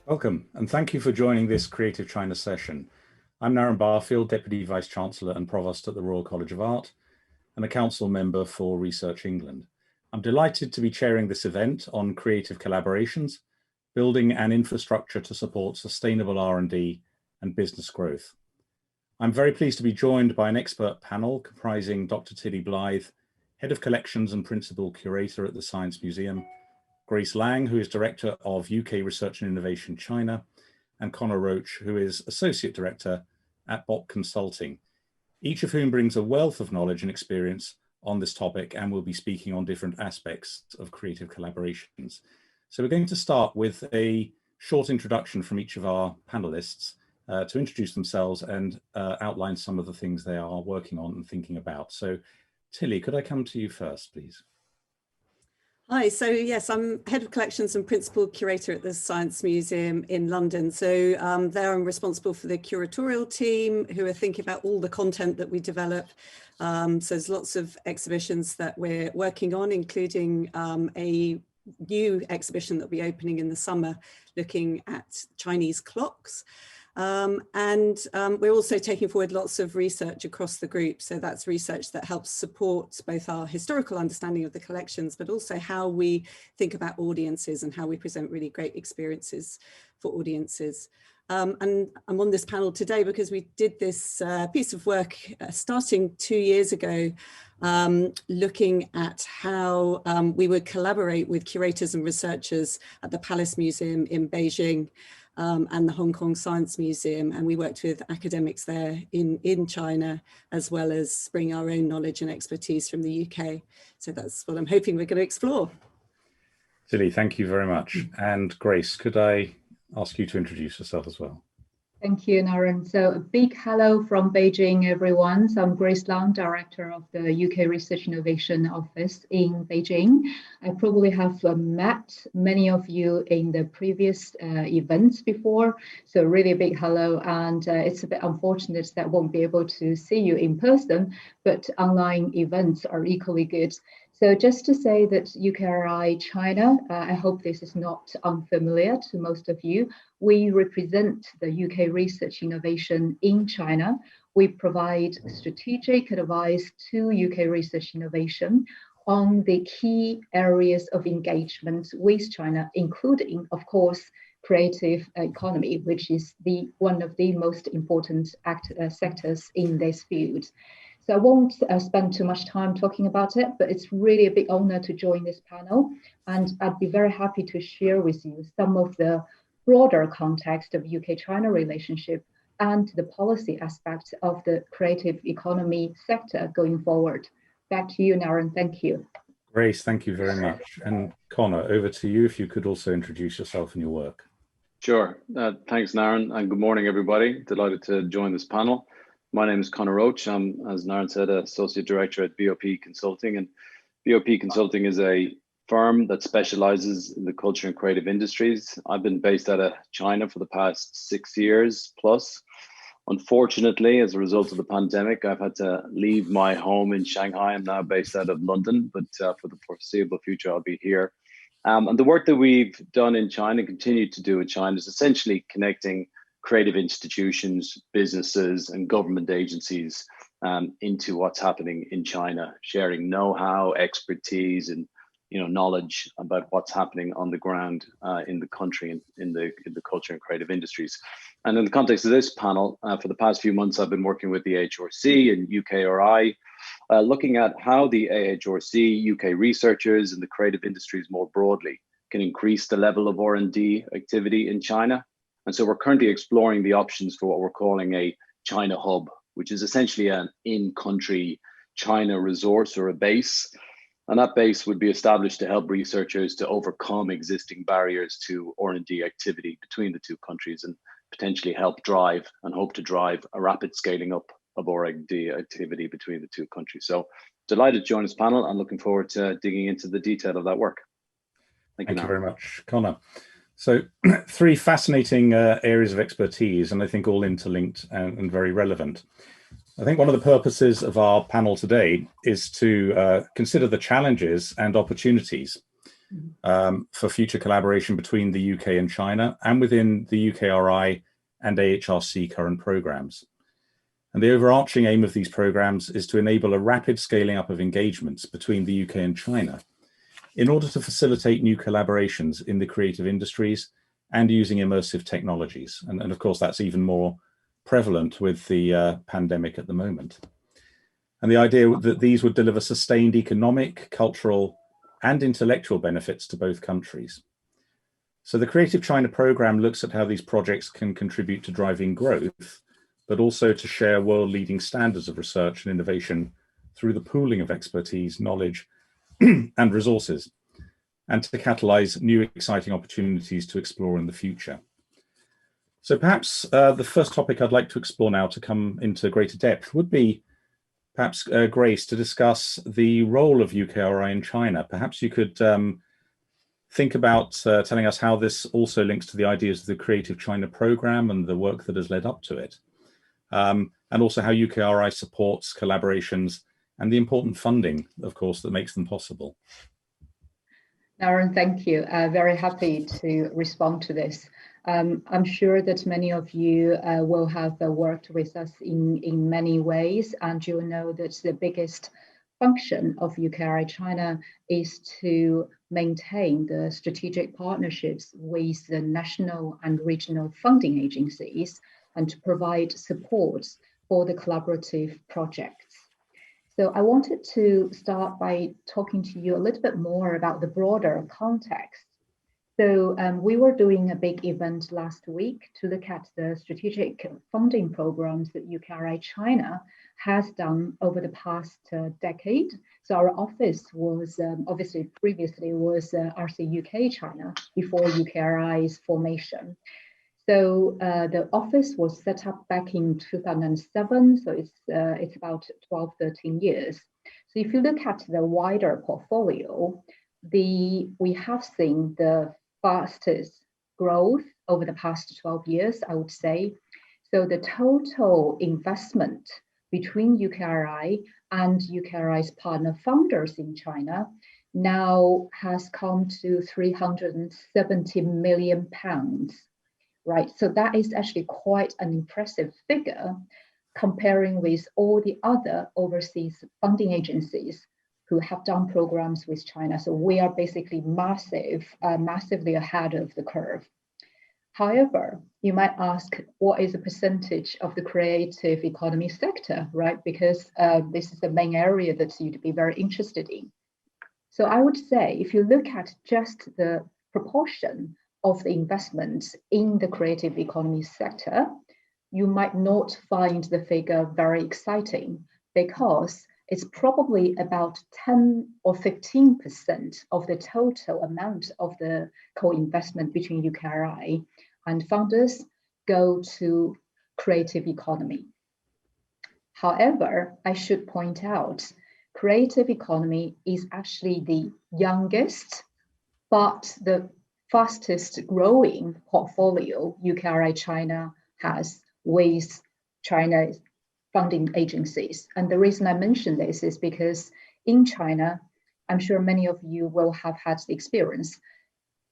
Welcome, and thank you for joining this Creative China session. I'm Naren Barfield, Deputy Vice-Chancellor and Provost at the Royal College of Art, and a Council Member for Research England. I'm delighted to be chairing this event on creative collaborations, building an infrastructure to support sustainable R&D and business growth. I'm very pleased to be joined by an expert panel comprising Dr. Tilly Blythe, Head of Collections and Principal Curator at the Science Museum, Grace Lang, who is Director of UK Research and Innovation China, and Connor Roach, who is Associate Director at Bot Consulting, each of whom brings a wealth of knowledge and experience on this topic and will be speaking on different aspects of creative collaborations. So we're going to start with a short introduction from each of our panelists to introduce themselves and outline some of the things they are working on and thinking about. So Tilly, could I come to you first, please? Hi, so yes, I'm Head of Collections and Principal Curator at the Science Museum in London. So there I'm responsible for the curatorial team who are thinking about all the content that we develop. So there's lots of exhibitions that we're working on, including a new exhibition that will be opening in the summer looking at Chinese clocks. We're also taking forward lots of research across the group. So that's research that helps support both our historical understanding of the collections, but also how we think about audiences and how we present really great experiences for audiences. And I'm on this panel today because we did this piece of work starting 2 years ago, looking at how we would collaborate with curators and researchers at the Palace Museum in Beijing and the Hong Kong Science Museum, and we worked with academics there in China, as well as bring our own knowledge and expertise from the UK. So that's what I'm hoping we're going to explore. Tilly, thank you very much. And Grace, could I ask you to introduce yourself as well? Thank you, Naren. So a big hello from Beijing, everyone. So I'm Grace Lang, Director of the UK Research Innovation Office in Beijing. I probably have met many of you in the previous events before. So really a big hello. And it's a bit unfortunate that I won't be able to see you in person, but online events are equally good. So just to say that UKRI China, I hope this is not unfamiliar to most of you. We represent the UK research innovation in China. We provide strategic advice to UK research innovation on the key areas of engagement with China, including, of course, creative economy, which is one of the most important sectors in this field. So I won't spend too much time talking about it, but it's really a big honor to join this panel. And I'd be very happy to share with you some of the broader context of UK-China relationship and the policy aspects of the creative economy sector going forward. Back to you, Naren. Thank you. Grace, thank you very much. And Connor, over to you if you could also introduce yourself and your work. Sure. Thanks, Naren, and good morning, everybody. Delighted to join this panel. My name is Connor Roach. I'm, as Naren said, Associate Director at BOP Consulting. And BOP Consulting is a firm that specializes in the culture and creative industries. I've been based out of China for the past 6 years plus. Unfortunately, as a result of the pandemic, I've had to leave my home in Shanghai. I'm now based out of London, but for the foreseeable future, I'll be here. And the work that we've done in China, continue to do in China, is essentially connecting creative institutions, businesses, and government agencies into what's happening in China, sharing know-how, expertise, and knowledge about what's happening on the ground in the country and in the culture and creative industries. And in the context of this panel, for the past few months, I've been working with the AHRC and UKRI, looking at how the AHRC, UK researchers, and the creative industries more broadly can increase the level of R&D activity in China. And so we're currently exploring the options for what we're calling a China hub, which is essentially an in-country China resource or a base. And that base would be established to help researchers to overcome existing barriers to R&D activity between the two countries and potentially help drive and hope to drive a rapid scaling up of R&D activity between the two countries. So delighted to join this panel and looking forward to digging into the detail of that work. Thank you very much, Connor. So 3 fascinating areas of expertise, and I think all interlinked and very relevant. I think one of the purposes of our panel today is to consider the challenges and opportunities for future collaboration between the UK and China and within the UKRI and AHRC current programs. And the overarching aim of these programs is to enable a rapid scaling up of engagements between the UK and China in order to facilitate new collaborations in the creative industries and using immersive technologies. And of course, that's even more prevalent with the pandemic at the moment. And the idea that these would deliver sustained economic, cultural, and intellectual benefits to both countries. So the Creative China program looks at how these projects can contribute to driving growth, but also to share world-leading standards of research and innovation through the pooling of expertise, knowledge, and resources, and to catalyze new exciting opportunities to explore in the future. So perhaps the first topic I'd like to explore now to come into greater depth would be perhaps, Grace, to discuss the role of UKRI in China. Perhaps you could think about telling us how this also links to the ideas of the Creative China program and the work that has led up to it, and also how UKRI supports collaborations and the important funding, of course, that makes them possible. Naren, thank you. Very happy to respond to this. I'm sure that many of you will have worked with us in many ways, and you'll know that the biggest function of UKRI China is to maintain the strategic partnerships with the national and regional funding agencies and to provide support for the collaborative projects. So I wanted to start by talking to you a little bit more about the broader context. So we were doing a big event last week to look at the strategic funding programs that UKRI China has done over the past decade. So our office was obviously previously was RC UK China before UKRI's formation. So the office was set up back in 2007, so it's about 12, 13 years. So if you look at the wider portfolio, we have seen the fastest growth over the past 12 years, I would say. So the total investment between UKRI and UKRI's partner founders in China now has come to £370 million. Right, so that is actually quite an impressive figure comparing with all the other overseas funding agencies who have done programs with China. So we are basically massively ahead of the curve. However, you might ask, what is the percentage of the creative economy sector, right? Because this is the main area that you'd be very interested in. So I would say, if you look at just the proportion of the investment in the creative economy sector, you might not find the figure very exciting because it's probably about 10 or 15% of the total amount of the co-investment between UKRI and founders go to creative economy. However, I should point out, creative economy is actually the youngest, but the fastest growing portfolio UKRI China has with China's funding agencies. And the reason I mention this is because in China, I'm sure many of you will have had the experience,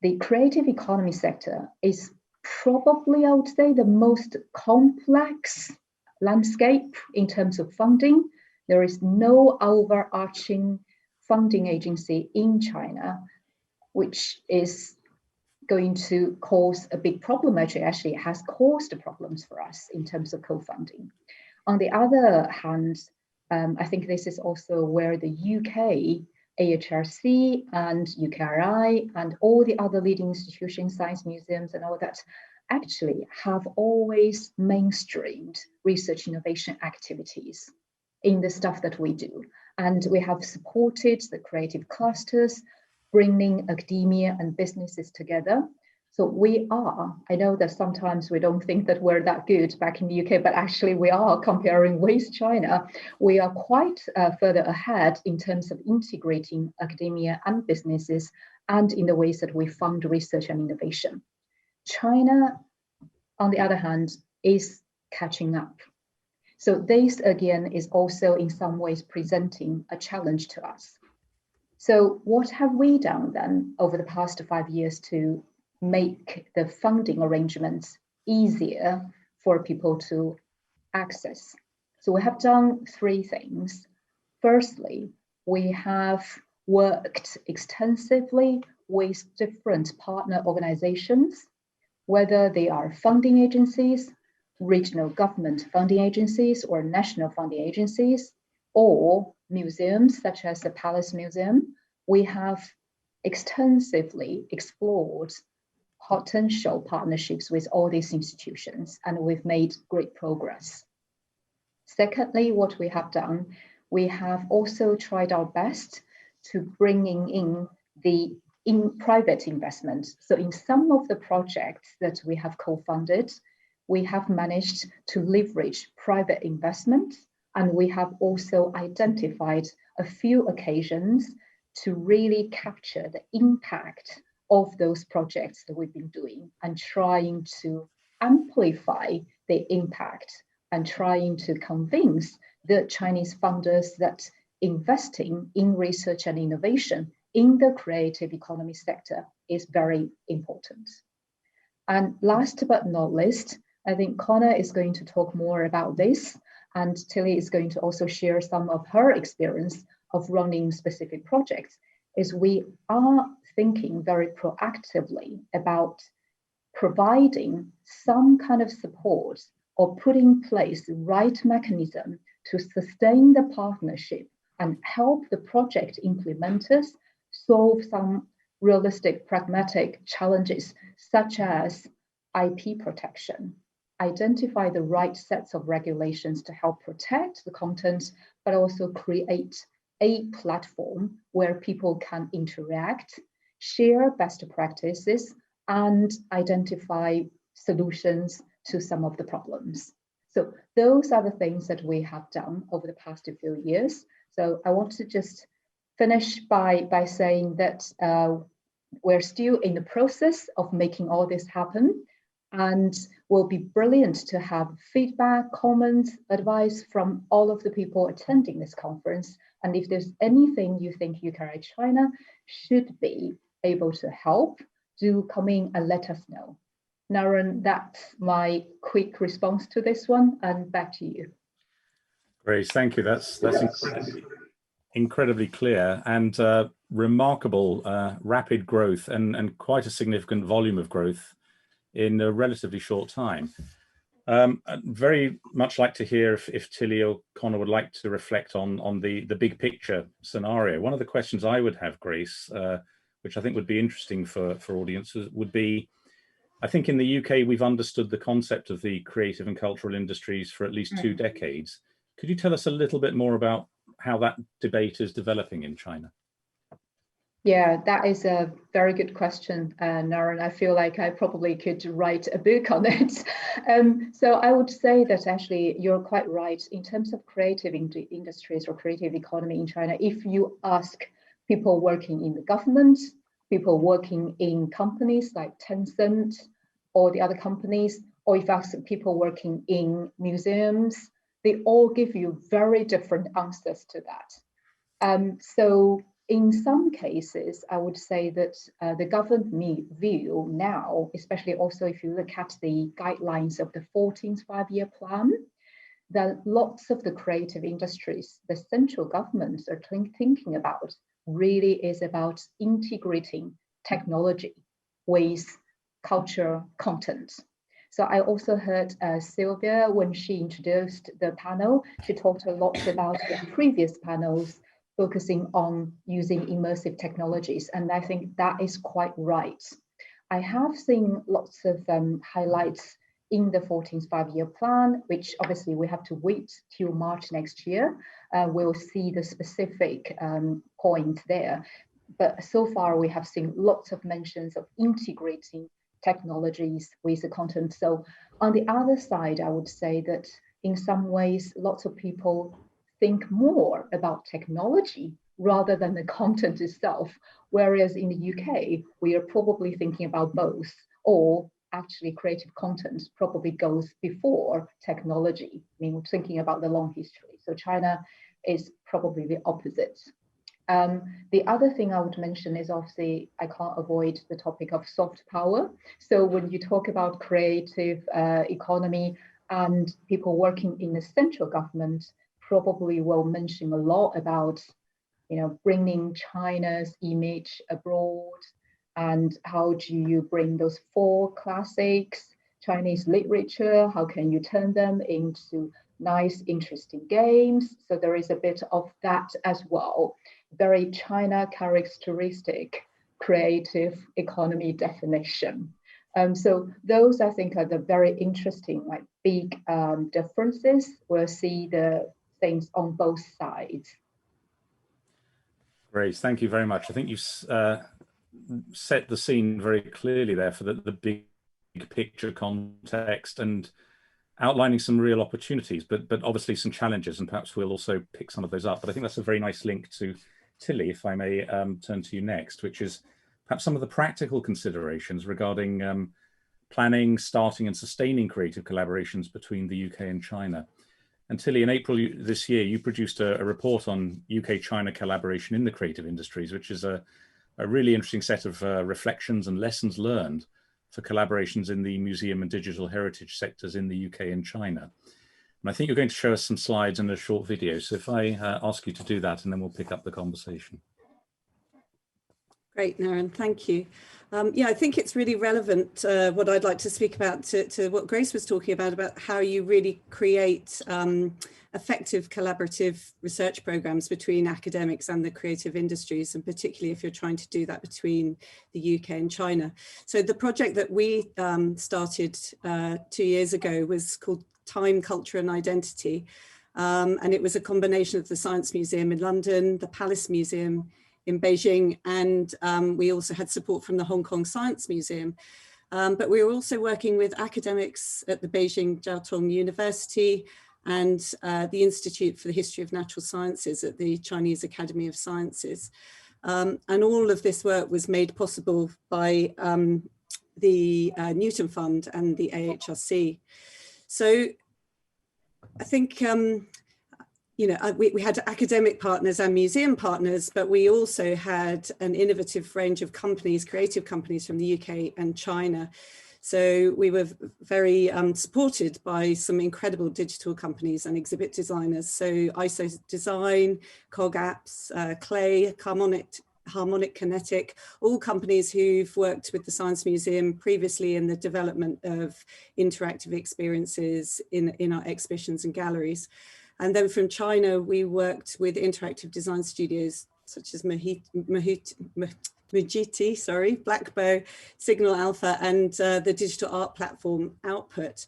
the creative economy sector is probably, I would say, the most complex landscape in terms of funding. There is no overarching funding agency in China, which is going to cause a big problem. Actually, it has caused problems for us in terms of co-funding. On the other hand, I think this is also where the UK, AHRC and UKRI and all the other leading institutions, science museums and all that actually have always mainstreamed research innovation activities in the stuff that we do. And we have supported the creative clusters, bringing academia and businesses together. So we are, I know that sometimes we don't think that we're that good back in the UK, but actually we are comparing with China. We are quite further ahead in terms of integrating academia and businesses and in the ways that we fund research and innovation. China, on the other hand, is catching up. So this again is also in some ways presenting a challenge to us. So what have we done then over the past 5 years to make the funding arrangements easier for people to access? So we have done 3 things. Firstly, we have worked extensively with different partner organizations, whether they are funding agencies, regional government funding agencies, or national funding agencies, or museums such as the Palace Museum. We have extensively explored potential partnerships with all these institutions, and we've made great progress. Secondly, what we have done, we have also tried our best to bringing in the private investment. So in some of the projects that we have co-funded, we have managed to leverage private investment, and we have also identified a few occasions to really capture the impact of those projects that we've been doing and trying to amplify the impact and trying to convince the Chinese funders that investing in research and innovation in the creative economy sector is very important. And last but not least, I think Connor is going to talk more about this, and Tilly is going to also share some of her experience of running specific projects, is we are thinking very proactively about providing some kind of support or put in place the right mechanism to sustain the partnership and help the project implementers solve some realistic, pragmatic challenges, such as IP protection, identify the right sets of regulations to help protect the content, but also create a platform where people can interact, share best practices, and identify solutions to some of the problems. So those are the things that we have done over the past few years. So I want to just finish by saying that we're still in the process of making all this happen, and will be brilliant to have feedback, comments, advice from all of the people attending this conference. And if there's anything you think UKRI China should be able to help, do come in and let us know. Naren, that's my quick response to this one, and back to you. Great, thank you. That's incredibly clear and remarkable rapid growth and quite a significant volume of growth in a relatively short time. I'd very much like to hear if Tilly or Connor would like to reflect on the big picture scenario. One of the questions I would have, Grace, which I think would be interesting for audiences, would be, I think in the UK, we've understood the concept of the creative and cultural industries for at least 2 decades. Could you tell us a little bit more about how that debate is developing in China? Yeah, that is a very good question, Naren. I feel like I probably could write a book on it. So I would say that actually you're quite right in terms of creative industries or creative economy in China. If you ask people working in the government, people working in companies like Tencent or the other companies, or if you ask people working in museums, they all give you very different answers to that. So in some cases, I would say that the government view now, especially also if you look at the guidelines of the 14th five-year plan, that lots of the creative industries, the central governments are thinking about really is about integrating technology with culture content. So I also heard Sylvia, when she introduced the panel, she talked a lot about the previous panels focusing on using immersive technologies. And I think that is quite right. I have seen lots of highlights in the 14th five-year plan, which obviously we have to wait till March next year. We'll see the specific point there. But so far we have seen lots of mentions of integrating technologies with the content. So on the other side, I would say that in some ways, lots of people think more about technology rather than the content itself. Whereas in the UK, we are probably thinking about both, or actually creative content probably goes before technology. I mean, we're thinking about the long history. So China is probably the opposite. The other thing I would mention is obviously I can't avoid the topic of soft power. So when you talk about creative economy and people working in the central government, probably will mention a lot about, bringing China's image abroad, and how do you bring those 4 classics, Chinese literature, how can you turn them into nice, interesting games? So there is a bit of that as well. Very China characteristic creative economy definition. So those, I think, are the very interesting, like big differences. We'll see the things on both sides. Great, thank you very much. I think you've set the scene very clearly there for the big picture context and outlining some real opportunities, but obviously some challenges, and perhaps we'll also pick some of those up. But I think that's a very nice link to Tilly, if I may turn to you next, which is perhaps some of the practical considerations regarding planning, starting and sustaining creative collaborations between the UK and China. And Tilly, in April this year, you produced a report on UK-China collaboration in the creative industries, which is a really interesting set of reflections and lessons learned for collaborations in the museum and digital heritage sectors in the UK and China. And I think you're going to show us some slides and a short video. So if I ask you to do that, and then we'll pick up the conversation. Great, Naren, thank you. Yeah, I think it's really relevant, what I'd like to speak about to what Grace was talking about how you really create effective collaborative research programs between academics and the creative industries, and particularly if you're trying to do that between the UK and China. So the project that we started 2 years ago was called Time, Culture and Identity. And it was a combination of the Science Museum in London, the Palace Museum in Beijing, and we also had support from the Hong Kong Science Museum. But we were also working with academics at the Beijing Jiao Tong University and the Institute for the History of Natural Sciences at the Chinese Academy of Sciences. And all of this work was made possible by the Newton Fund and the AHRC. So I think, we had academic partners and museum partners, but we also had an innovative range of companies, creative companies from the UK and China. So we were very supported by some incredible digital companies and exhibit designers. So ISO Design, Cog Apps, Clay, Harmonic Kinetic, all companies who've worked with the Science Museum previously in the development of interactive experiences in our exhibitions and galleries. And then from China, we worked with interactive design studios such as Mujiti, Black Bow, Signal Alpha, and the digital art platform Output.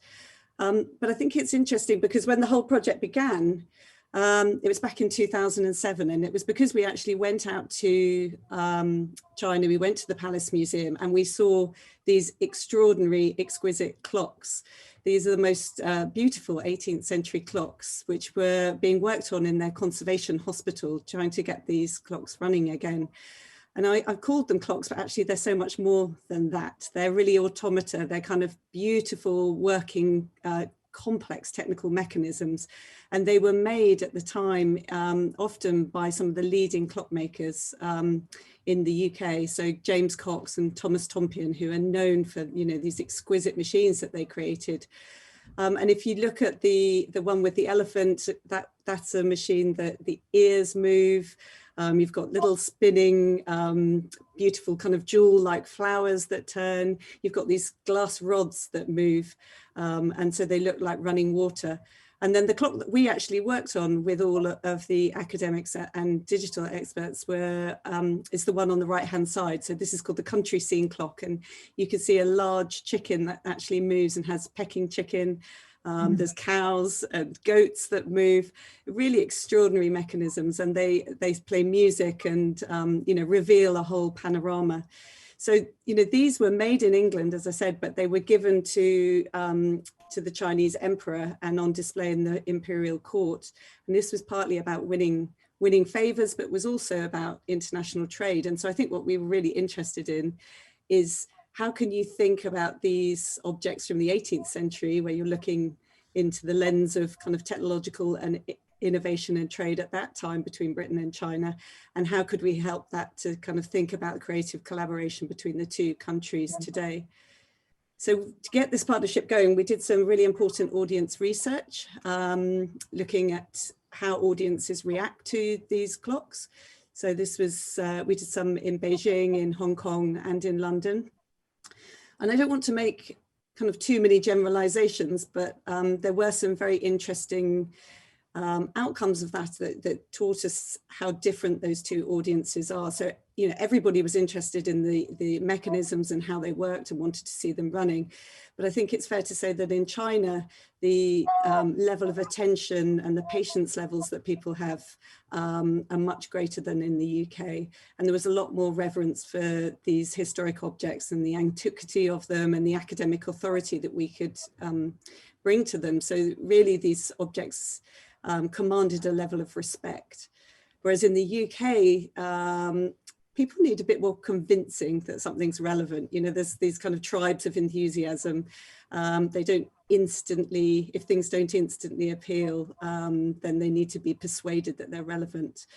But I think it's interesting because when the whole project began, it was back in 2007, and it was because we actually went out to China, we went to the Palace Museum, and we saw these extraordinary, exquisite clocks. These are the most beautiful 18th century clocks, which were being worked on in their conservation hospital, trying to get these clocks running again. And I've called them clocks, but actually they're so much more than that. They're really automata. They're kind of beautiful working complex technical mechanisms, and they were made at the time often by some of the leading clockmakers in the UK, so James Cox and Thomas Tompion, who are known for these exquisite machines that they created. And if you look at the one with the elephant, that's a machine that the ears move. You've got little spinning, beautiful kind of jewel-like flowers that turn. You've got these glass rods that move, and so they look like running water. And then the clock that we actually worked on with all of the academics and digital experts is the one on the right-hand side. So this is called the country scene clock, and you can see a large chicken that actually moves and has pecking chicken. There's cows and goats that move, really extraordinary mechanisms, and they play music and reveal a whole panorama. So these were made in England, as I said, but they were given to the Chinese emperor and on display in the imperial court. And this was partly about winning favors, but was also about international trade. And so I think what we were really interested in is how can you think about these objects from the 18th century, where you're looking into the lens of kind of technological and innovation and trade at that time between Britain and China, and how could we help that to kind of think about creative collaboration between the two countries today. So to get this partnership going, we did some really important audience research, looking at how audiences react to these clocks. So this was, we did some in Beijing, in Hong Kong, and in London. And I don't want to make kind of too many generalizations, but there were some very interesting outcomes of that taught us how different those two audiences are. So, you know, everybody was interested in the mechanisms and how they worked and wanted to see them running. But I think it's fair to say that in China, the level of attention and the patience levels that people have are much greater than in the UK. And there was a lot more reverence for these historic objects and the antiquity of them and the academic authority that we could bring to them. So really these objects commanded a level of respect. Whereas in the UK, people need a bit more convincing that something's relevant. You know, there's these kind of tribes of enthusiasm. They don't instantly, if things don't instantly appeal, then they need to be persuaded that they're relevant.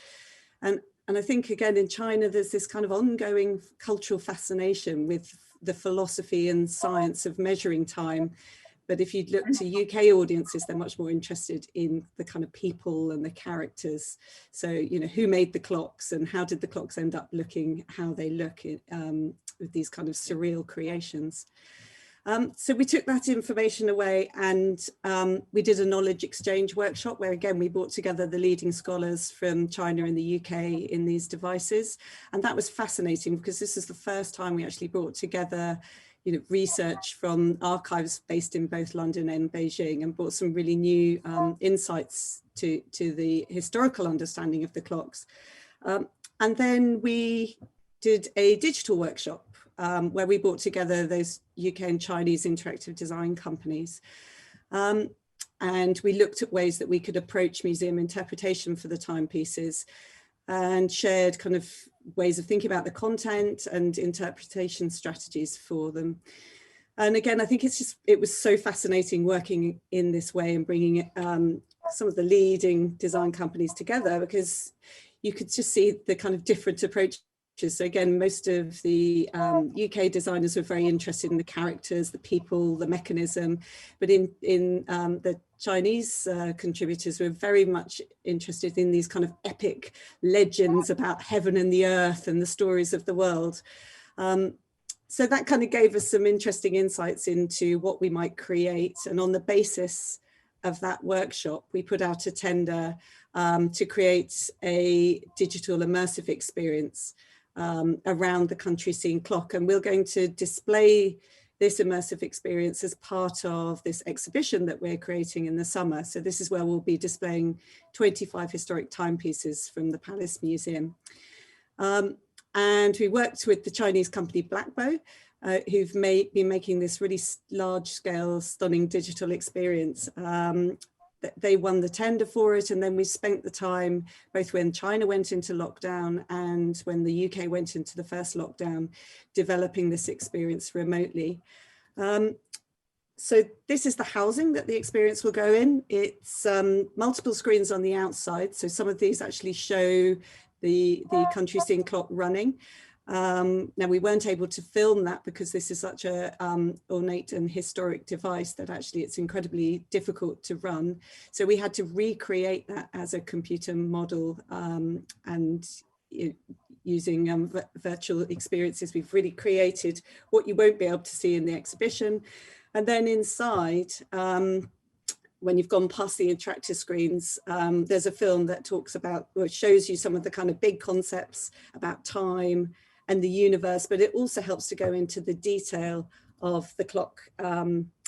And I think, again, in China, there's this kind of ongoing cultural fascination with the philosophy and science of measuring time. But if you look to UK audiences, they're much more interested in the kind of people and the characters. So, you know, who made the clocks and how did the clocks end up looking how they look with these kind of surreal creations. So we took that information away and we did a knowledge exchange workshop where, again, we brought together the leading scholars from China and the UK in these devices. And that was fascinating because this is the first time we actually brought together, you know, research from archives based in both London and Beijing, and brought some really new insights to the historical understanding of the clocks. And then we did a digital workshop where we brought together those UK and Chinese interactive design companies. And we looked at ways that we could approach museum interpretation for the timepieces and shared kind of ways of thinking about the content and interpretation strategies for them. And again, I think it was so fascinating working in this way and bringing some of the leading design companies together, because you could just see the kind of different approaches. So again, most of the UK designers were very interested in the characters, the people, the mechanism, but in the Chinese contributors were very much interested in these kind of epic legends about heaven and the earth and the stories of the world. So that kind of gave us some interesting insights into what we might create. And on the basis of that workshop, we put out a tender to create a digital immersive experience around the country scene clock. And we're going to display this immersive experience as part of this exhibition that we're creating in the summer. So this is where we'll be displaying 25 historic timepieces from the Palace Museum. And we worked with the Chinese company Blackbow, who've been making this really large scale, stunning digital experience. They won the tender for it, and then we spent the time, both when China went into lockdown and when the UK went into the first lockdown, developing this experience remotely. So this is the housing that the experience will go in. It's multiple screens on the outside. So some of these actually show the country scene clock running. Now, we weren't able to film that because this is such a ornate and historic device that actually it's incredibly difficult to run. So we had to recreate that as a computer model, and using virtual experiences, we've really created what you won't be able to see in the exhibition. And then inside, when you've gone past the interactive screens, there's a film that talks about, or shows you some of the kind of big concepts about time and the universe, but it also helps to go into the detail of the clock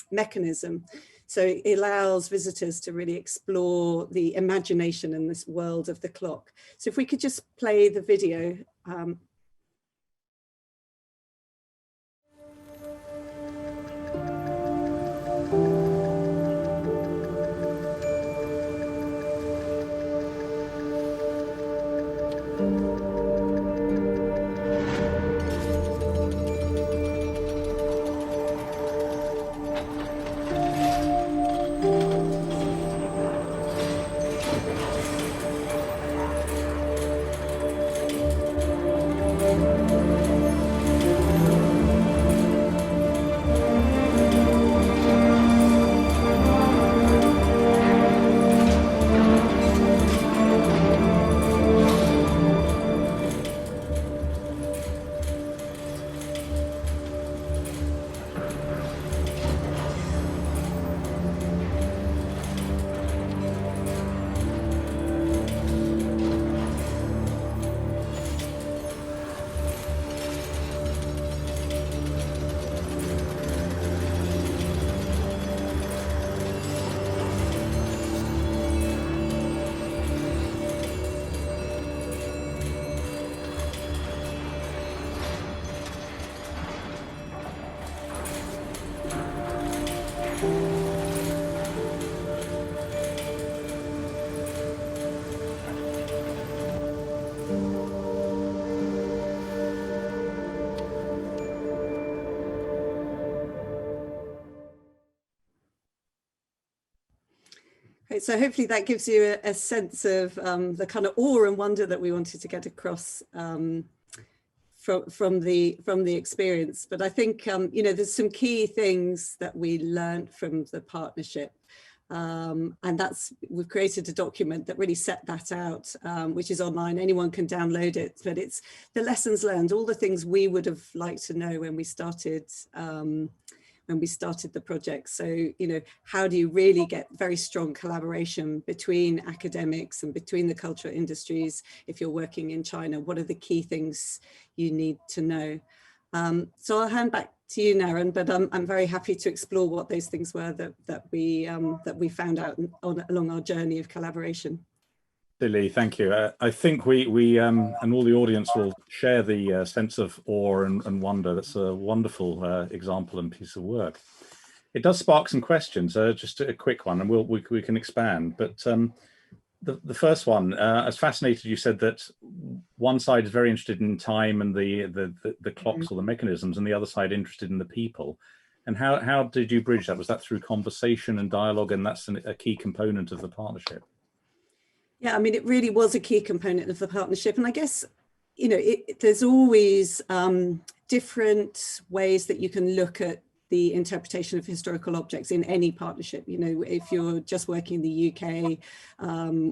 mechanism. So it allows visitors to really explore the imagination in this world of the clock. So if we could just play the video. So hopefully that gives you a sense of the kind of awe and wonder that we wanted to get across from the experience. But I think you know, there's some key things that we learned from the partnership, and we've created a document that really set that out, which is online. Anyone can download it, but it's the lessons learned, all the things we would have liked to know when we started the project. So, you know, how do you really get very strong collaboration between academics and between the cultural industries if you're working in China? What are the key things you need to know? So I'll hand back to you, Naren, but I'm very happy to explore what those things were that we found out along our journey of collaboration. Lily, thank you. I think we and all the audience will share the sense of awe and wonder. That's a wonderful example and piece of work. It does spark some questions. Just a quick one, and we can expand. But the first one, I was fascinated. You said that one side is very interested in time and the clocks or the mechanisms, and the other side interested in the people. And how did you bridge that? Was that through conversation and dialogue, and that's a key component of the partnership? Yeah, I mean, it really was a key component of the partnership. And I guess, you know, there's always different ways that you can look at the interpretation of historical objects in any partnership. You know, if you're just working in the UK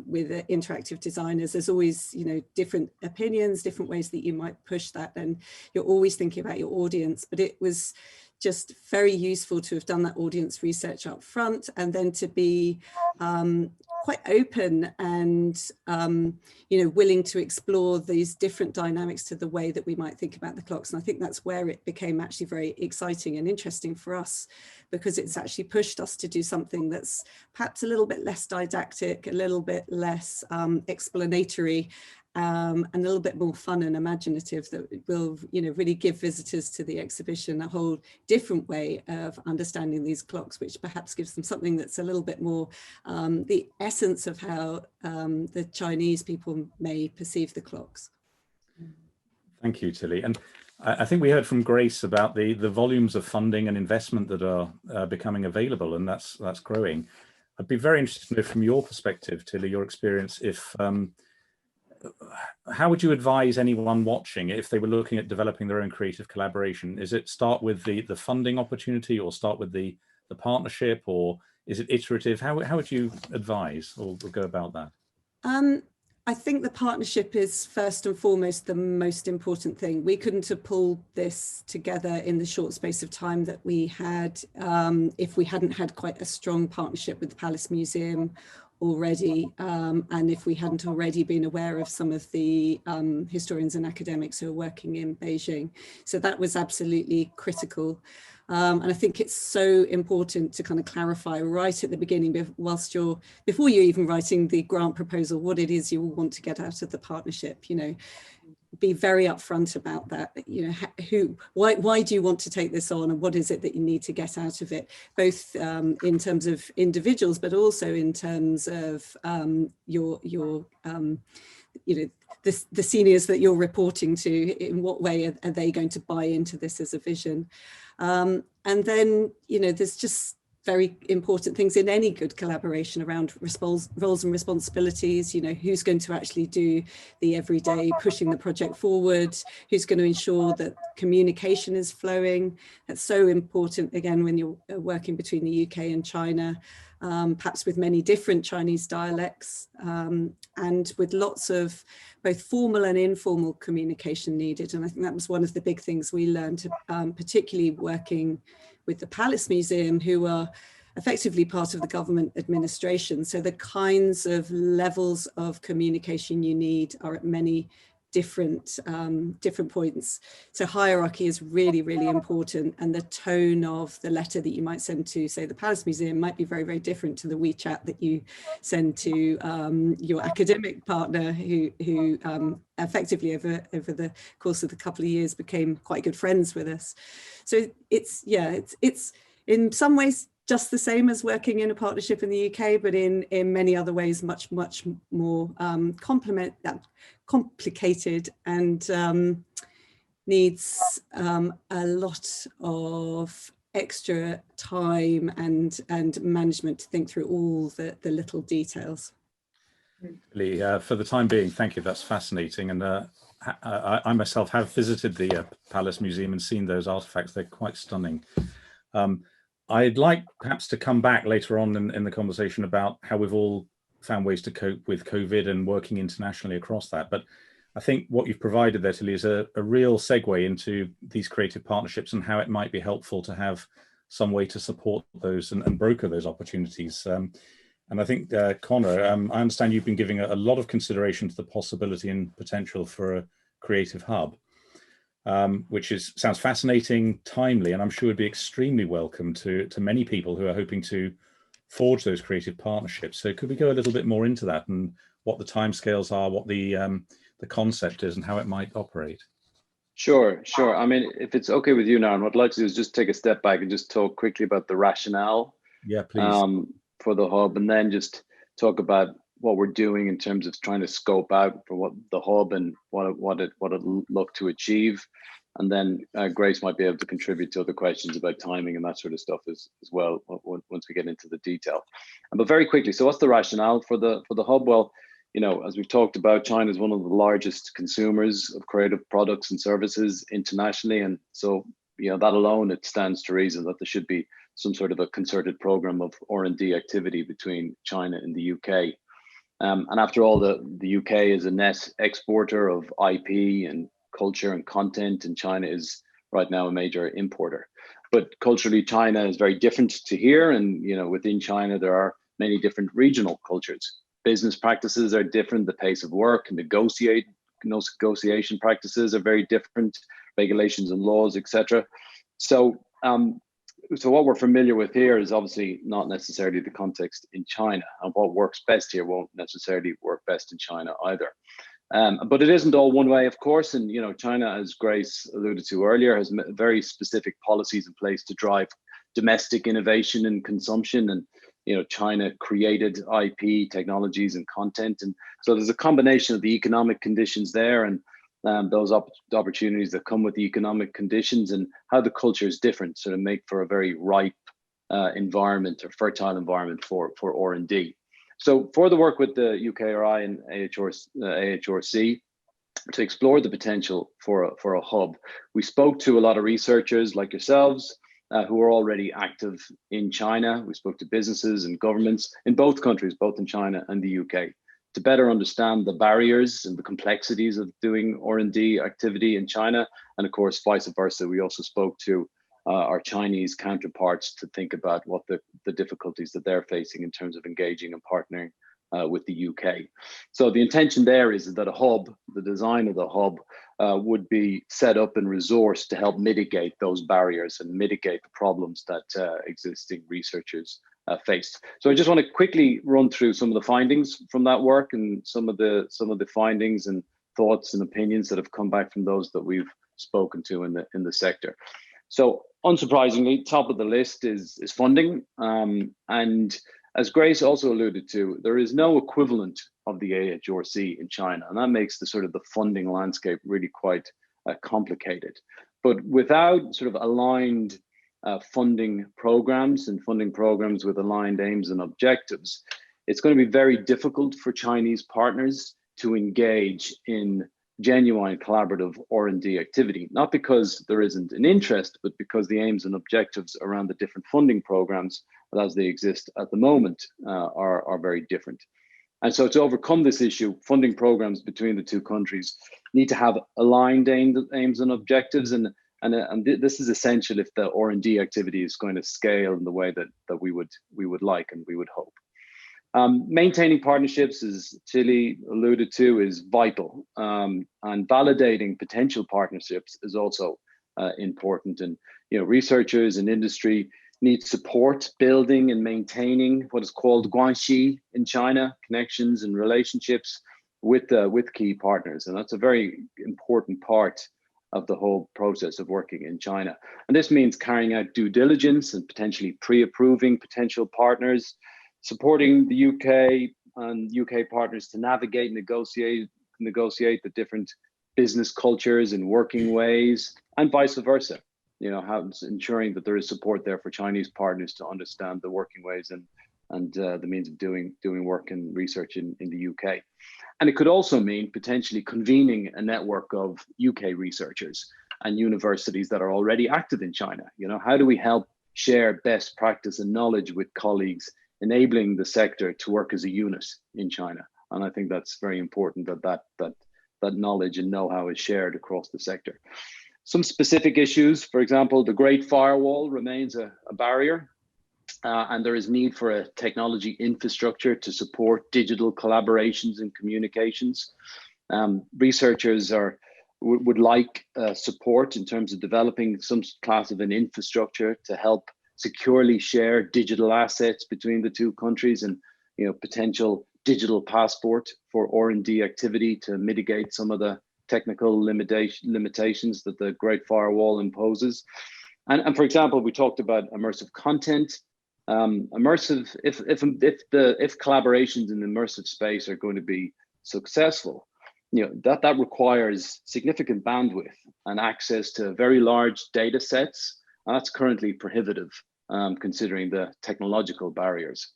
with interactive designers, there's always, you know, different opinions, different ways that you might push that. And you're always thinking about your audience. But it was just very useful to have done that audience research up front, and then to be quite open and you know, willing to explore these different dynamics to the way that we might think about the clocks. And I think that's where it became actually very exciting and interesting for us, because it's actually pushed us to do something that's perhaps a little bit less didactic, a little bit less explanatory, and a little bit more fun and imaginative, that will, you know, really give visitors to the exhibition a whole different way of understanding these clocks, which perhaps gives them something that's a little bit more the essence of how the Chinese people may perceive the clocks. Thank you, Tilly. And I think we heard from Grace about the volumes of funding and investment that are becoming available, and that's growing. I'd be very interested to know from your perspective, Tilly, your experience, if how would you advise anyone watching if they were looking at developing their own creative collaboration? Is it start with the funding opportunity, or start with the partnership, or is it iterative? How would you advise or go about that? I think the partnership is first and foremost the most important thing. We couldn't have pulled this together in the short space of time that we had if we hadn't had quite a strong partnership with the Palace Museum already, and if we hadn't already been aware of some of the historians and academics who are working in Beijing. So that was absolutely critical. And I think it's so important to kind of clarify right at the beginning, before you're even writing the grant proposal, what it is you want to get out of the partnership. You know, be very upfront about that. You know, why do you want to take this on, and what is it that you need to get out of it, both in terms of individuals, but also in terms of your you know, the seniors that you're reporting to. In what way are they going to buy into this as a vision? And then, you know, there's just very important things in any good collaboration around roles and responsibilities. You know, who's going to actually do the everyday pushing the project forward, who's going to ensure that communication is flowing. That's so important, again, when you're working between the UK and China, perhaps with many different Chinese dialects, and with lots of both formal and informal communication needed. And I think that was one of the big things we learned, particularly working with the Palace Museum, who are effectively part of the government administration. So the kinds of levels of communication you need are at many different points. So hierarchy is really, really important. And the tone of the letter that you might send to, say, the Palace Museum might be very, very different to the WeChat that you send to your academic partner, who effectively over the course of the couple of years became quite good friends with us. So it's in some ways just the same as working in a partnership in the UK, but in many other ways much more complicated, and needs a lot of extra time and management to think through all the little details. For the time being, thank you. That's fascinating. And I myself have visited the Palace Museum and seen those artifacts. They're quite stunning. I'd like perhaps to come back later on in the conversation about how we've all found ways to cope with COVID and working internationally across that. But I think what you've provided there, Tilly, is a real segue into these creative partnerships and how it might be helpful to have some way to support those and broker those opportunities. And I think, Connor, I understand you've been giving a lot of consideration to the possibility and potential for a creative hub, which sounds fascinating, timely, and I'm sure would be extremely welcome to many people who are hoping to forge those creative partnerships. So could we go a little bit more into that and what the timescales are, what the concept is and how it might operate? Sure. I mean, if it's okay with you now, and what I'd like to do is just take a step back and just talk quickly about the rationale. Yeah, please. For the hub, and then just talk about what we're doing in terms of trying to scope out for what the hub and what it look to achieve. And then Grace might be able to contribute to other questions about timing and that sort of stuff as well once we get into the detail. But very quickly, so what's the rationale for the hub? Well, you know, as we've talked about, China is one of the largest consumers of creative products and services internationally, and so you know that alone it stands to reason that there should be some sort of a concerted program of R&D activity between China and the UK. And after all, the UK is a net exporter of IP and culture and content, and China is right now a major importer. But culturally, China is very different to here, and you know, within China there are many different regional cultures. Business practices are different. The pace of work and negotiation practices are very different. Regulations and laws, etc. So what we're familiar with here is obviously not necessarily the context in China, and what works best here won't necessarily work best in China either. But it isn't all one way, of course, and you know, China, as Grace alluded to earlier, has very specific policies in place to drive domestic innovation and consumption, and you know, China created IP, technologies, and content, and so there's a combination of the economic conditions there and those opportunities that come with the economic conditions, and how the culture is different, sort of make for a very ripe environment or fertile environment for R&D. So for the work with the UKRI and AHRC to explore the potential for a hub, we spoke to a lot of researchers like yourselves who are already active in China. We spoke to businesses and governments in both countries, both in China and the UK, to better understand the barriers and the complexities of doing R&D activity in China, and of course, vice versa. We also spoke to our Chinese counterparts to think about what the difficulties that they're facing in terms of engaging and partnering with the UK. So the intention there is that a hub, the design of the hub, would be set up and resourced to help mitigate those barriers and mitigate the problems that existing researchers faced. So I just want to quickly run through some of the findings from that work and some of the findings and thoughts and opinions that have come back from those that we've spoken to in the sector. So unsurprisingly, top of the list is funding, and as Grace also alluded to, there is no equivalent of the AHRC in China, and that makes the sort of the funding landscape really quite complicated. But without sort of aligned funding programs with aligned aims and objectives, it's going to be very difficult for Chinese partners to engage in genuine collaborative R&D activity, not because there isn't an interest, but because the aims and objectives around the different funding programs as they exist at the moment are very different. And so to overcome this issue, funding programs between the two countries need to have aligned aims and objectives, and this is essential if the R&D activity is going to scale in the way that we would like and we would hope. Maintaining partnerships, as Tilly alluded to, is vital, and validating potential partnerships is also important. And you know, researchers and industry need support building and maintaining what is called guanxi in China, connections and relationships with key partners, and that's a very important part of the whole process of working in China. And this means carrying out due diligence and potentially pre-approving potential partners, supporting the UK and UK partners to navigate, negotiate the different business cultures and working ways, and vice versa. how it's ensuring that there is support there for Chinese partners to understand the working ways and the means of doing work and research in the UK. And it could also mean potentially convening a network of UK researchers and universities that are already active in China. How do we help share best practice and knowledge with colleagues, enabling the sector to work as a unit in China? And I think that's very important that knowledge and know-how is shared across the sector. Some specific issues, for example, the Great Firewall remains a barrier. And there is need for a technology infrastructure to support digital collaborations and communications. Researchers would like support in terms of developing some class of an infrastructure to help securely share digital assets between the two countries, and potential digital passport for R&D activity to mitigate some of the technical limitations that the Great Firewall imposes. And for example, we talked about immersive content. Immersive, if collaborations in the immersive space are going to be successful, that requires significant bandwidth and access to very large data sets, and that's currently prohibitive, considering the technological barriers.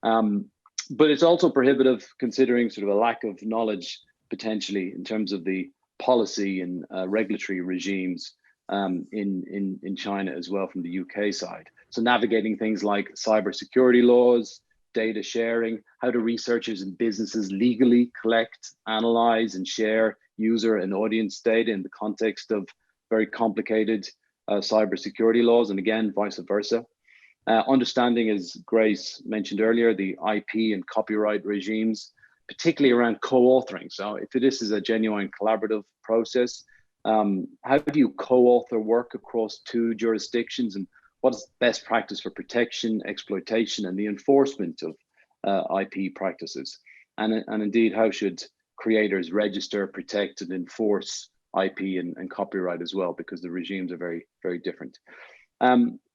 But it's also prohibitive considering sort of a lack of knowledge potentially in terms of the policy and regulatory regimes in China as well from the UK side. So navigating things like cybersecurity laws, data sharing, how do researchers and businesses legally collect, analyze, and share user and audience data in the context of very complicated cybersecurity laws, and again, vice versa. Understanding, as Grace mentioned earlier, the IP and copyright regimes, particularly around co-authoring. So if this is a genuine collaborative process, how do you co-author work across two jurisdictions, and what is best practice for protection, exploitation, and the enforcement of IP practices? And indeed, how should creators register, protect, and enforce IP and copyright as well, because the regimes are very, very different.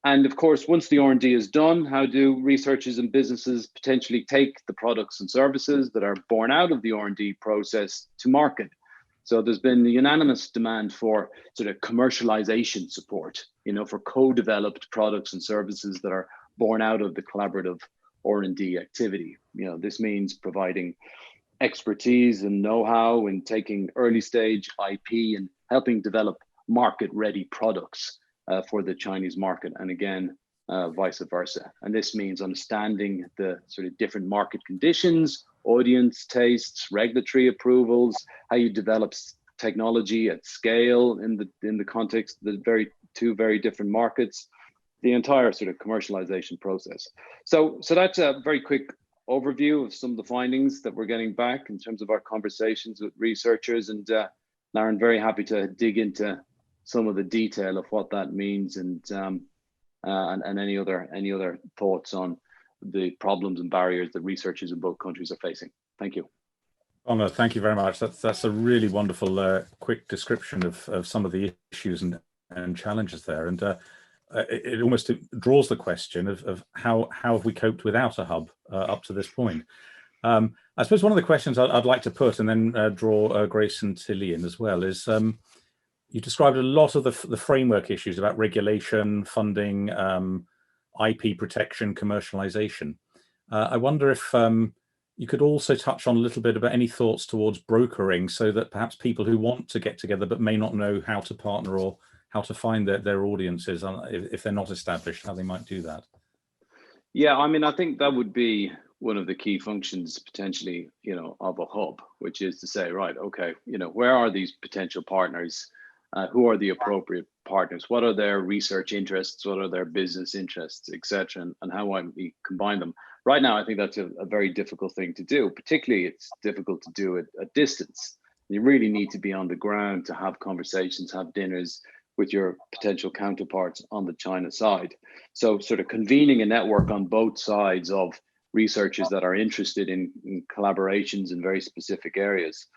And of course, once the R&D is done, how do researchers and businesses potentially take the products and services that are born out of the R&D process to market? So there's been a unanimous demand for sort of commercialization support, for co-developed products and services that are born out of the collaborative R&D activity. This means providing expertise and know-how in taking early stage IP and helping develop market-ready products for the Chinese market, and again, vice versa. And this means understanding the sort of different market conditions, audience tastes, regulatory approvals, how you develop technology at scale in the context of the two very different markets, the entire sort of commercialization process. So that's a very quick overview of some of the findings that we're getting back in terms of our conversations with researchers, and Naren, very happy to dig into some of the detail of what that means, and any other thoughts on the problems and barriers that researchers in both countries are facing. Thank you. Conor, thank you very much. That's a really wonderful quick description of some of the issues and challenges there, and it almost draws the question of how have we coped without a hub up to this point. I suppose one of the questions I'd like to put, and then draw Grace and Tilly in as well, is you described a lot of the framework issues about regulation, funding, IP protection, commercialization. I wonder if you could also touch on a little bit about any thoughts towards brokering, so that perhaps people who want to get together but may not know how to partner or how to find their audiences, if they're not established, how they might do that. Yeah, I mean, I think that would be one of the key functions potentially, of a hub, which is to say, right, okay, where are these potential partners? Who are the appropriate partners? What are their research interests? What are their business interests, etc., and how might we combine them? Right now, I think that's a very difficult thing to do. Particularly, it's difficult to do it at distance. You really need to be on the ground to have conversations, have dinners with your potential counterparts on the China side. So sort of convening a network on both sides of researchers that are interested in collaborations in very specific areas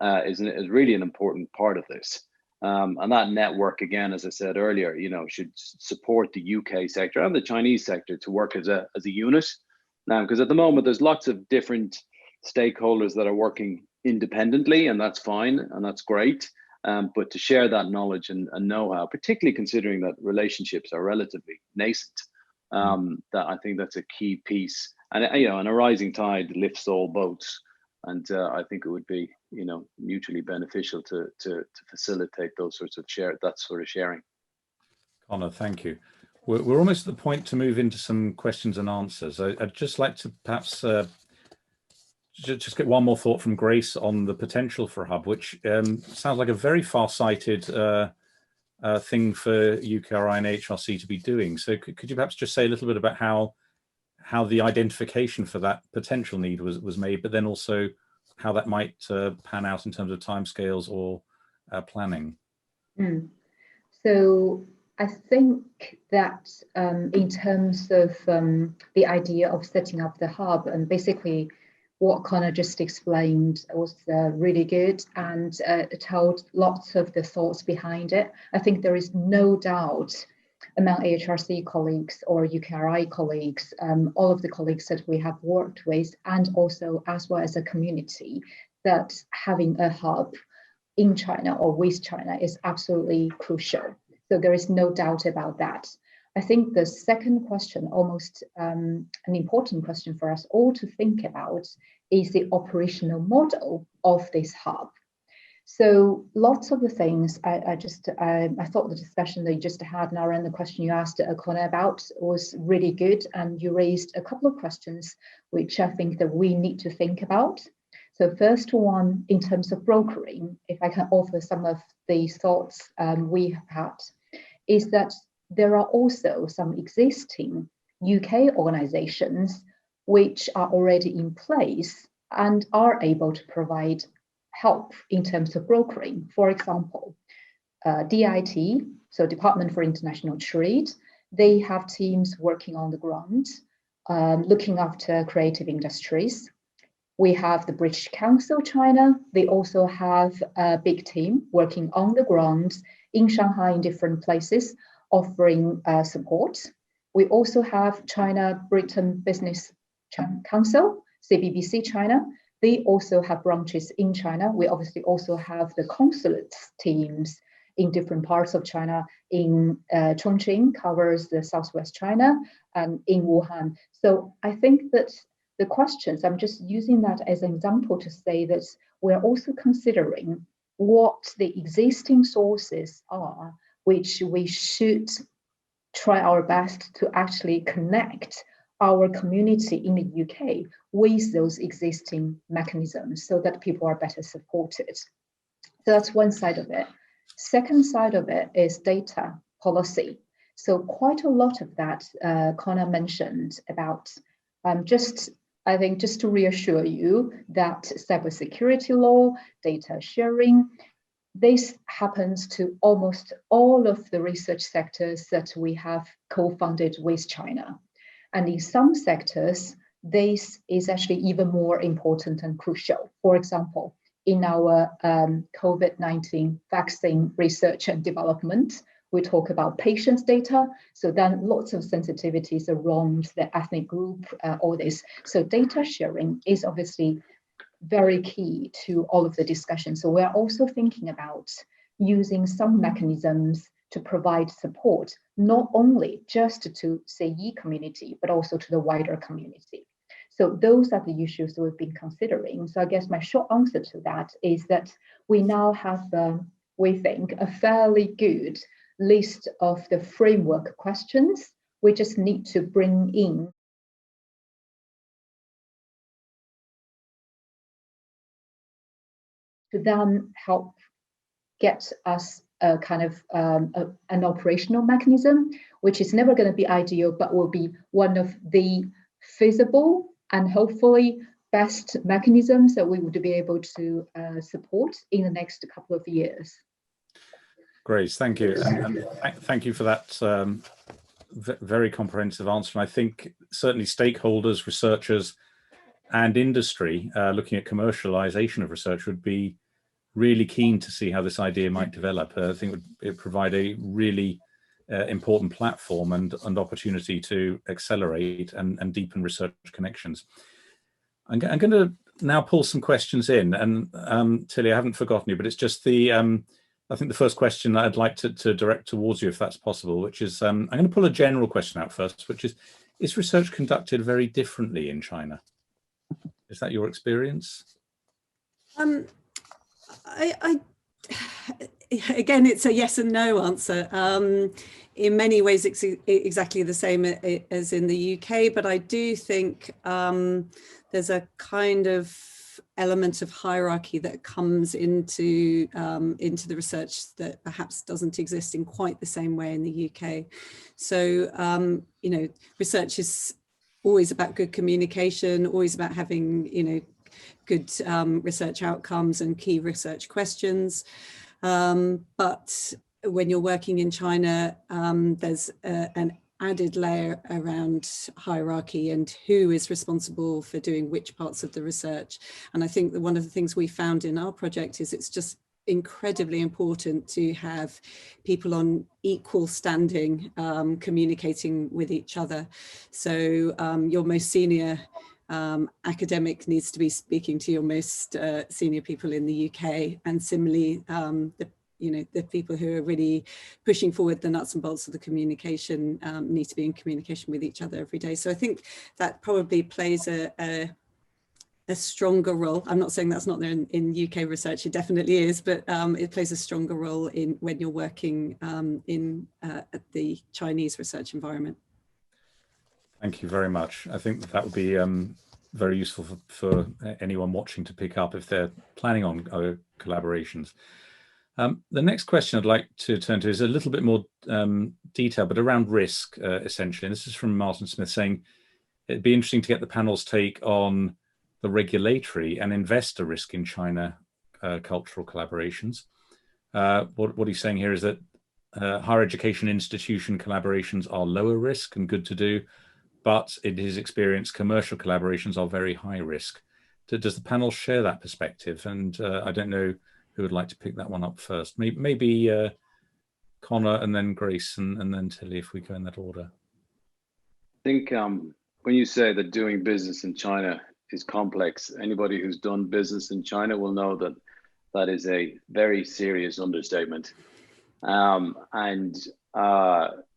is really an important part of this. And that network, again, as I said earlier, should support the UK sector and the Chinese sector to work as a unit. Now, because at the moment, there's lots of different stakeholders that are working independently, and that's fine, and that's great. but to share that knowledge and know-how, particularly considering that relationships are relatively nascent, that I think that's a key piece. And a rising tide lifts all boats, and I think it would be mutually beneficial to facilitate those sorts of sharing. Conor, thank you. We're almost at the point to move into some questions and answers. I'd just like to perhaps just get one more thought from Grace on the potential for a hub, which sounds like a very far-sighted thing for UKRI and HRC to be doing. So could you perhaps just say a little bit about how the identification for that potential need was made, but then also how that might pan out in terms of timescales or planning? So I think that in terms of the idea of setting up the hub, and basically what Conor just explained was really good, and told lots of the thoughts behind it. I think there is no doubt among AHRC colleagues or UKRI colleagues, all of the colleagues that we have worked with, and also as well as a community, that having a hub in China or with China is absolutely crucial. So there is no doubt about that. I think the second question, almost an important question for us all to think about, is the operational model of this hub. So lots of the things I thought the discussion that you just had, Nara, and the question you asked Conor about was really good, and you raised a couple of questions which I think that we need to think about. So first one, in terms of brokering, if I can offer some of the thoughts we have had, is that there are also some existing UK organizations which are already in place and are able to provide help in terms of brokering. For example, DIT, so Department for International Trade, they have teams working on the ground, looking after creative industries. We have the British Council China. They also have a big team working on the ground in Shanghai in different places, offering support. We also have China-Britain Business Council, CBBC China. They also have branches in China. We obviously also have the consulates teams in different parts of China. In Chongqing covers the Southwest China, and in Wuhan. So I think that the questions, I'm just using that as an example to say that we're also considering what the existing sources are, which we should try our best to actually connect our community in the UK with those existing mechanisms so that people are better supported. So that's one side of it. Second side of it is data policy. So quite a lot of that Conor mentioned about I think just to reassure you that cybersecurity law, data sharing, this happens to almost all of the research sectors that we have co-funded with China. And in some sectors, this is actually even more important and crucial. For example, in our COVID-19 vaccine research and development, we talk about patients' data. So then lots of sensitivities around the ethnic group, all this. So data sharing is obviously very key to all of the discussion. So we're also thinking about using some mechanisms to provide support, not only just to CE community, but also to the wider community. So those are the issues that we've been considering. So I guess my short answer to that is that we now have, we think, a fairly good list of the framework questions. We just need to bring in to then help get us a kind of an operational mechanism, which is never going to be ideal, but will be one of the feasible and hopefully best mechanisms that we would be able to support in the next couple of years. Great, thank you. And thank you for that very comprehensive answer. And I think certainly stakeholders, researchers, and industry looking at commercialization of research would be really keen to see how this idea might develop. I think it would provide a really important platform and opportunity to accelerate and deepen research connections. I'm going to now pull some questions in, and Tilly, I haven't forgotten you, but it's just the I think the first question I'd like to direct towards you, if that's possible, which is, I'm going to pull a general question out first, which is research conducted very differently in China? Is that your experience? Again, it's a yes and no answer. In many ways, it's exactly the same as in the UK, but I do think there's a kind of element of hierarchy that comes into the research that perhaps doesn't exist in quite the same way in the UK. So, you know, research is always about good communication, always about having, you know, good research outcomes and key research questions. But when you're working in China, there's an added layer around hierarchy and who is responsible for doing which parts of the research. And I think that one of the things we found in our project is it's just incredibly important to have people on equal standing communicating with each other. So your most senior academic needs to be speaking to your most senior people in the UK, and similarly the people who are really pushing forward the nuts and bolts of the communication need to be in communication with each other every day. So I think that probably plays a stronger role. I'm not saying that's not there in UK research, it definitely is, but it plays a stronger role in when you're working in the Chinese research environment. Thank you very much. I think that would be very useful for anyone watching to pick up if they're planning on collaborations. The next question I'd like to turn to is a little bit more detailed, but around risk, essentially. And this is from Martin Smith saying, it'd be interesting to get the panel's take on the regulatory and investor risk in China cultural collaborations. What he's saying here is that higher education institution collaborations are lower risk and good to do, but in his experience, commercial collaborations are very high risk. Does the panel share that perspective? And I don't know who would like to pick that one up first. Maybe Connor and then Grace and then Tilly, if we go in that order. I think when you say that doing business in China is complex, anybody who's done business in China will know that that is a very serious understatement.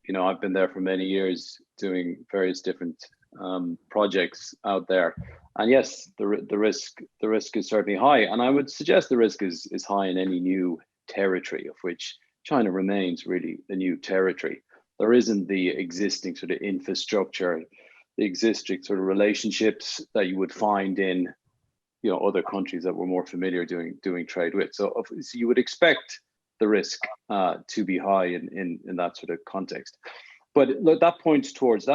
You know, I've been there for many years doing various different projects out there. And yes, the risk is certainly high. And I would suggest the risk is high in any new territory, of which China remains really a new territory. There isn't the existing sort of infrastructure, the existing sort of relationships that you would find in, you know, other countries that we're more familiar doing trade with. So you would expect the risk to be high in that sort of context. But look, that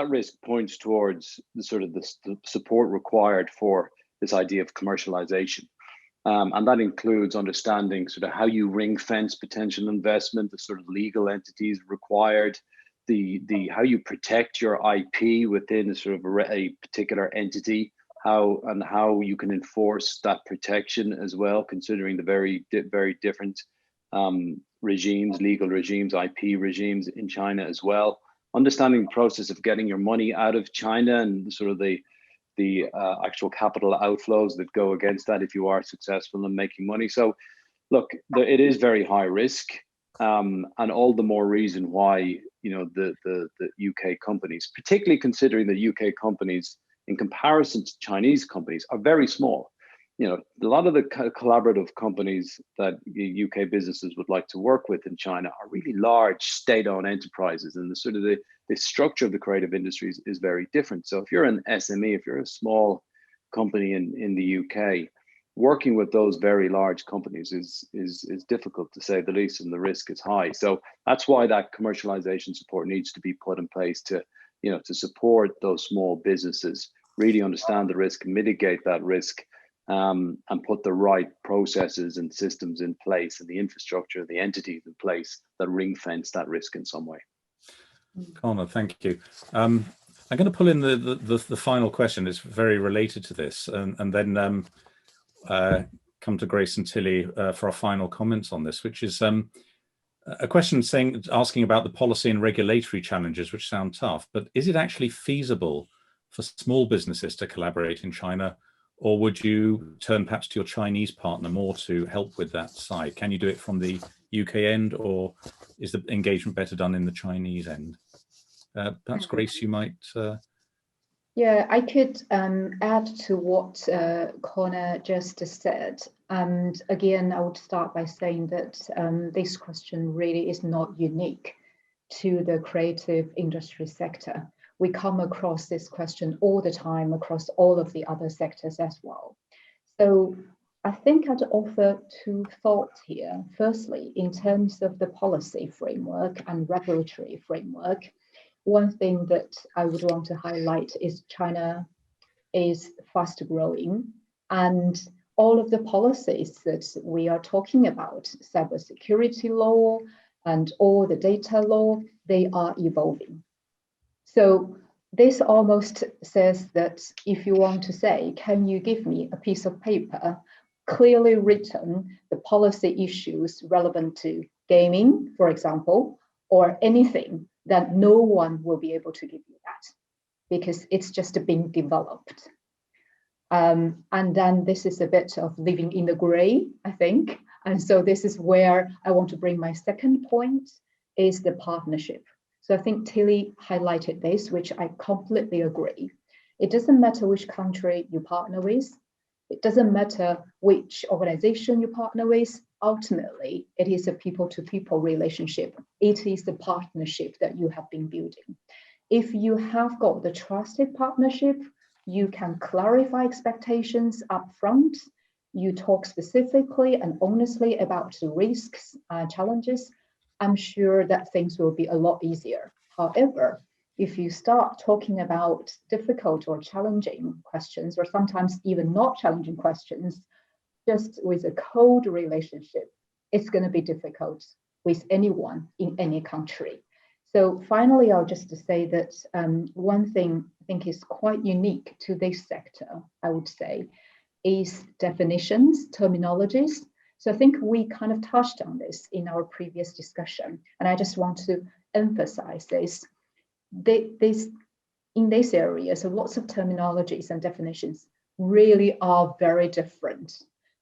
risk points towards the sort of the support required for this idea of commercialization. And that includes understanding sort of how you ring fence potential investment, the sort of legal entities required, the how you protect your IP within sort of a particular entity, how you can enforce that protection as well, considering the very different regimes, legal regimes, IP regimes in China as well. Understanding the process of getting your money out of China and sort of the actual capital outflows that go against that if you are successful in making money. So look, it is very high risk, and all the more reason why, you know, the UK companies, particularly considering the UK companies in comparison to Chinese companies, are very small. You know, a lot of the collaborative companies that UK businesses would like to work with in China are really large state-owned enterprises, and the sort of the structure of the creative industries is very different. So if you're an SME, if you're a small company in the UK, working with those very large companies is difficult, to say the least, and the risk is high. So that's why that commercialization support needs to be put in place to, you know, to support those small businesses, really understand the risk, mitigate that risk, and put the right processes and systems in place and the infrastructure, the entities in place that ring fence that risk in some way. Connor, thank you. I'm going to pull in the final question. It's very related to this, and then come to Grace and Tilly for our final comments on this, which is a question asking about the policy and regulatory challenges, which sound tough, but is it actually feasible for small businesses to collaborate in China? Or would you turn perhaps to your Chinese partner more to help with that side? Can you do it from the UK end, or is the engagement better done in the Chinese end? Perhaps Grace, you might. Yeah, I could add to what Connor just said. And again, I would start by saying that this question really is not unique to the creative industry sector. We come across this question all the time across all of the other sectors as well. So I think I'd offer two thoughts here. Firstly, in terms of the policy framework and regulatory framework, one thing that I would want to highlight is China is fast growing, and all of the policies that we are talking about, cybersecurity law and all the data law, they are evolving. So this almost says that if you want to say, can you give me a piece of paper clearly written the policy issues relevant to gaming, for example, or anything, that no one will be able to give you that because it's just being developed. And then this is a bit of living in the gray, I think. And so this is where I want to bring my second point, is the partnership. So I think Tilly highlighted this, which I completely agree. It doesn't matter which country you partner with. It doesn't matter which organization you partner with. Ultimately, it is a people-to-people relationship. It is the partnership that you have been building. If you have got the trusted partnership, you can clarify expectations up front. You talk specifically and honestly about the risks, challenges. I'm sure that things will be a lot easier. However, if you start talking about difficult or challenging questions, or sometimes even not challenging questions, just with a cold relationship, it's going to be difficult with anyone in any country. So finally, I'll just say that one thing I think is quite unique to this sector, I would say, is definitions, terminologies. So I think we kind of touched on this in our previous discussion, and I just want to emphasize this. In this area, so lots of terminologies and definitions really are very different.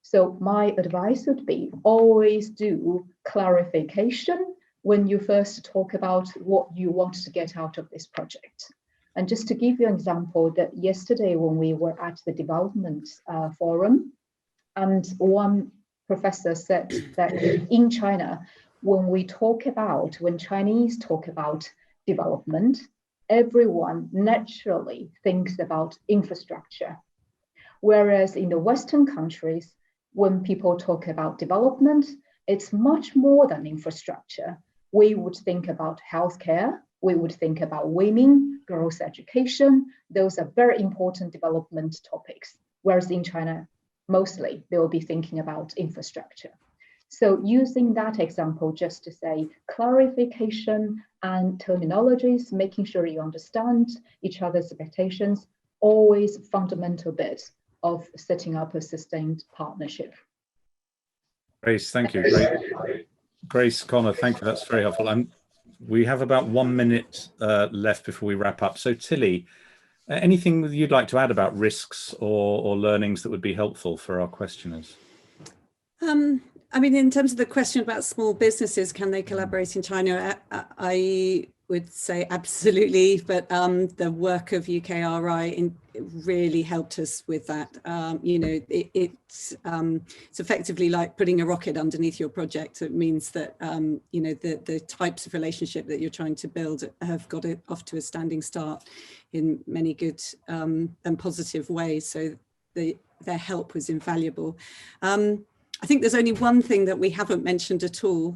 So my advice would be always do clarification when you first talk about what you want to get out of this project. And just to give you an example, that yesterday when we were at the development forum, and one professor said that in China, when Chinese talk about development, everyone naturally thinks about infrastructure. Whereas in the Western countries, when people talk about development, it's much more than infrastructure. We would think about healthcare, we would think about women, girls' education. Those are very important development topics. Whereas in China, mostly they will be thinking about infrastructure. So using that example just to say clarification and terminologies, making sure you understand each other's expectations, always fundamental bit of setting up a sustained partnership. Grace, thank you. Grace, Connor, thank you. That's very helpful. We have about 1 minute left before we wrap up. So Tilly, anything that you'd like to add about risks or learnings that would be helpful for our questioners? I mean, in terms of the question about small businesses, can they collaborate in China? I would say absolutely, but the work of UKRI really helped us with that. You know, it's effectively like putting a rocket underneath your project. It means that, you know, the types of relationship that you're trying to build have got it off to a standing start in many good and positive ways. So their help was invaluable. I think there's only one thing that we haven't mentioned at all,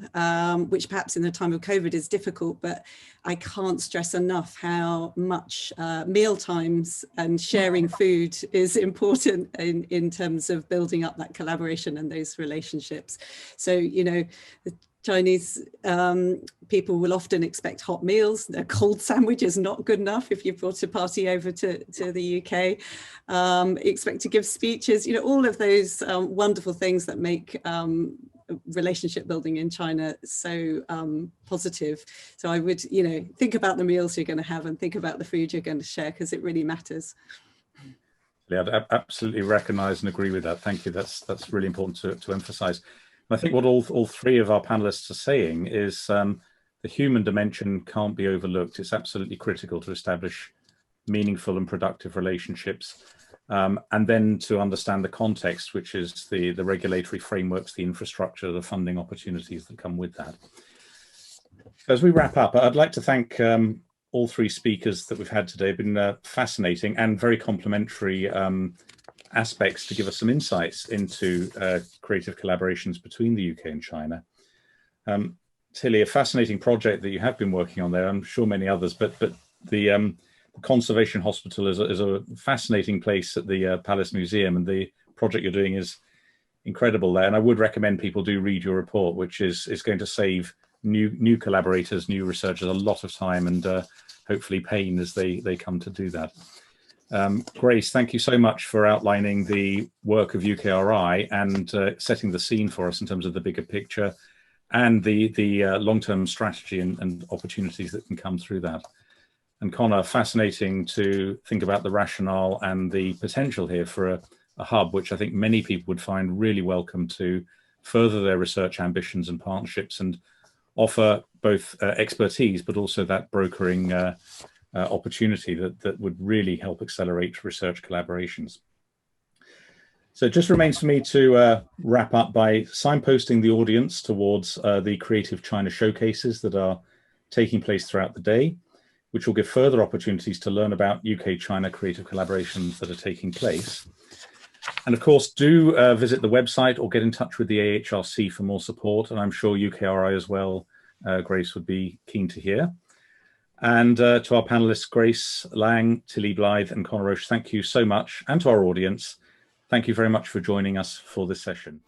which perhaps in the time of COVID is difficult, but I can't stress enough how much meal times and sharing food is important in terms of building up that collaboration and those relationships. So, you know, the Chinese people will often expect hot meals. A cold sandwich is not good enough if you've brought a party over to the UK. Expect to give speeches, you know, all of those wonderful things that make relationship building in China so positive. So I would, you know, think about the meals you're going to have and think about the food you're going to share, because it really matters. Yeah, I absolutely recognise and agree with that. Thank you. That's really important to emphasise. I think what all three of our panelists are saying is the human dimension can't be overlooked. It's absolutely critical to establish meaningful and productive relationships, and then to understand the context, which is the regulatory frameworks, the infrastructure, the funding opportunities that come with that. As we wrap up, I'd like to thank all three speakers that we've had today. Been fascinating and very complimentary aspects to give us some insights into creative collaborations between the UK and China. Tilly, a fascinating project that you have been working on there. I'm sure many others, but the Conservation Hospital is a fascinating place at the Palace Museum, and the project you're doing is incredible there. And I would recommend people do read your report, which is going to save new collaborators, new researchers a lot of time and hopefully pain as they come to do that. Grace, thank you so much for outlining the work of UKRI and setting the scene for us in terms of the bigger picture and the long-term strategy and opportunities that can come through that. And Connor, fascinating to think about the rationale and the potential here for a hub, which I think many people would find really welcome to further their research ambitions and partnerships and offer both expertise, but also that brokering opportunity that would really help accelerate research collaborations. So it just remains for me to wrap up by signposting the audience towards the Creative China showcases that are taking place throughout the day, which will give further opportunities to learn about UK-China creative collaborations that are taking place. And of course, do visit the website or get in touch with the AHRC for more support. And I'm sure UKRI as well, Grace, would be keen to hear. And to our panelists, Grace Lang, Tilly Blythe and Connor Roach, thank you so much. And to our audience, thank you very much for joining us for this session.